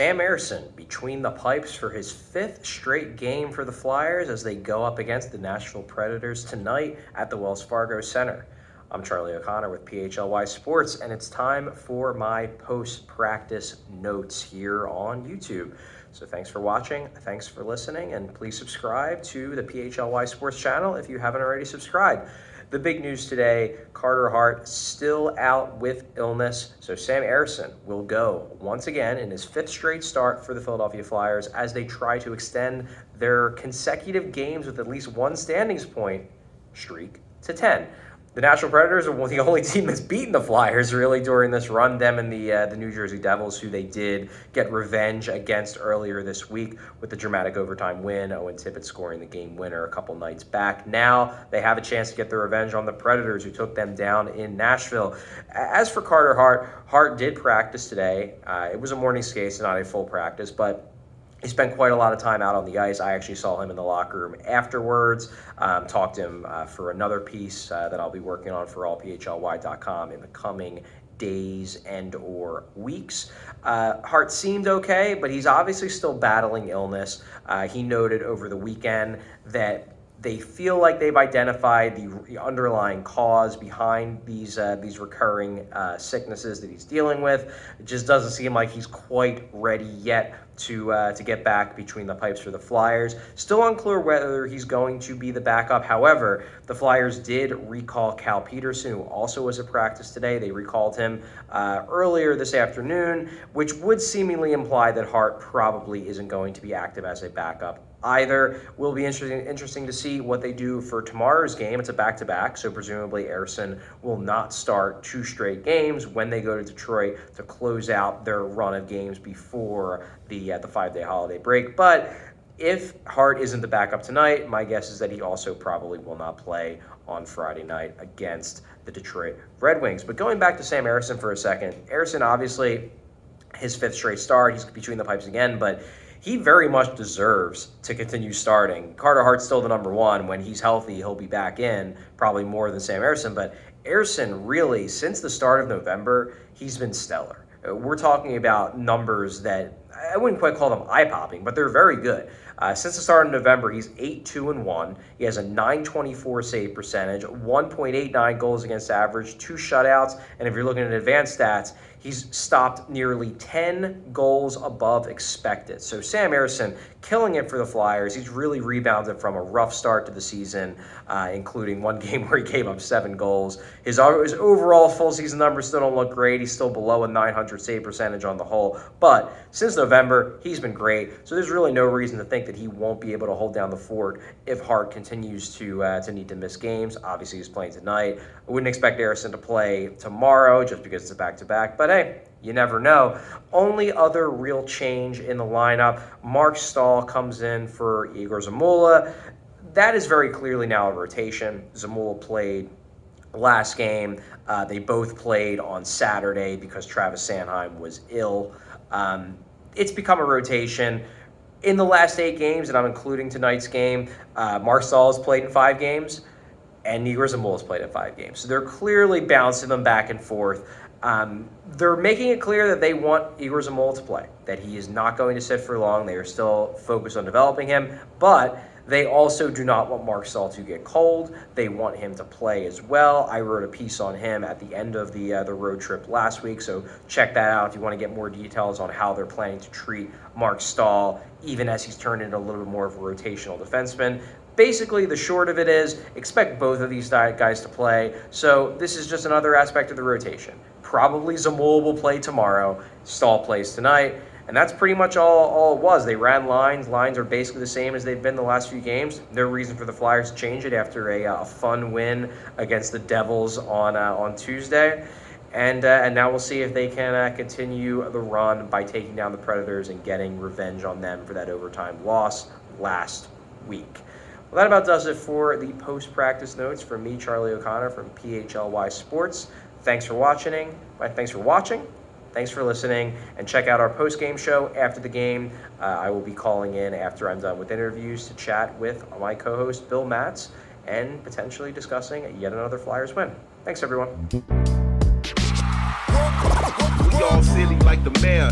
Sam Ersson between the pipes for his fifth straight game for the Flyers as they go up against the Nashville Predators tonight at the Wells Fargo Center. I'm Charlie O'Connor with PHLY Sports, and it's time for my post-practice notes here on YouTube. So thanks for watching, thanks for listening, and please subscribe to the PHLY Sports channel if you haven't already subscribed. The big news today, Hart still out with illness, so Sam Ersson will go once again in his fifth straight start for the Philadelphia Flyers as they try to extend their consecutive games with at least one standings point streak to 10. The Nashville Predators are the only team that's beaten the Flyers really during this run. Them and the New Jersey Devils, who they did get revenge against earlier this week with the dramatic overtime win. Owen Tippett scoring the game winner a couple nights back. Now they have a chance to get their revenge on the Predators, who took them down in Nashville. As for Hart did practice today. It was a morning skate, so not a full practice, but he spent quite a lot of time out on the ice. I actually saw him in the locker room afterwards, talked to him for another piece that I'll be working on for allphly.com in the coming days and or weeks. Hart seemed okay, but he's obviously still battling illness. He noted over the weekend that they feel like they've identified the underlying cause behind these recurring sicknesses that he's dealing with. It just doesn't seem like he's quite ready yet to get back between the pipes for the Flyers. Still unclear whether he's going to be the backup. However, the Flyers did recall Cal Peterson, who also was at practice today. They recalled him earlier this afternoon, which would seemingly imply that Hart probably isn't going to be active as a backup either. Will be interesting to see what they do for tomorrow's game. It's a back-to-back, so presumably Ersson will not start two straight games when they go to Detroit to close out their run of games before the 5-day holiday break. But if Hart isn't the backup tonight, my guess is that he also probably will not play on Friday night against the Detroit Red Wings. But going back to Sam Ersson for a second, Ersson obviously his fifth straight start, he's between the pipes again, but he very much deserves to continue starting. Hart's still the number one. When he's healthy, he'll be back in, probably more than Sam Ersson. But Ersson really, since the start of November, he's been stellar. We're talking about numbers that I wouldn't quite call them eye-popping, but they're very good. Since the start of November, he's 8-2-1. He has a .924 save percentage, 1.89 goals against average, 2 shutouts, and if you're looking at advanced stats, he's stopped nearly 10 goals above expected. So Sam Ersson killing it for the Flyers. He's really rebounded from a rough start to the season, including one game where he gave up 7 goals. His overall full season numbers still don't look great. He's still below a .900 save percentage on the whole. But since November, he's been great. So there's really no reason to think that he won't be able to hold down the fort if Hart continues to need to miss games. Obviously, he's playing tonight. I wouldn't expect Ersson to play tomorrow just because it's a back-to-back. But hey, you never know. Only other real change in the lineup, Mark Stahl comes in for Igor Zamula. That is very clearly now a rotation. Zamula played last game. They both played on Saturday because Travis Sanheim was ill. It's become a rotation. In the last 8 games, and I'm including tonight's game, Mark Stahl has played in 5 games, and Igor Zamula has played in 5 games. So they're clearly bouncing them back and forth. They're making it clear that they want Igor Zamula to play, that he is not going to sit for long. They are still focused on developing him, but they also do not want Mark Stahl to get cold. They want him to play as well. I wrote a piece on him at the end of the road trip last week, so check that out if you want to get more details on how they're planning to treat Mark Stahl, even as he's turned into a little bit more of a rotational defenseman. Basically, the short of it is, expect both of these guys to play. So this is just another aspect of the rotation. Probably Zamula will play tomorrow. Stahl plays tonight. And that's pretty much all it was. They ran lines. Lines are basically the same as they've been the last few games. No reason for the Flyers to change it after a fun win against the Devils on Tuesday. And now we'll see if they can continue the run by taking down the Predators and getting revenge on them for that overtime loss last week. Well, that about does it for the post-practice notes from me, Charlie O'Connor from PHLY Sports. Thanks for watching. Thanks for listening, and check out our post-game show after the game. I will be calling in after I'm done with interviews to chat with my co-host Bill Matz and potentially discussing yet another Flyers win. Thanks, everyone. We all silly like the mayor.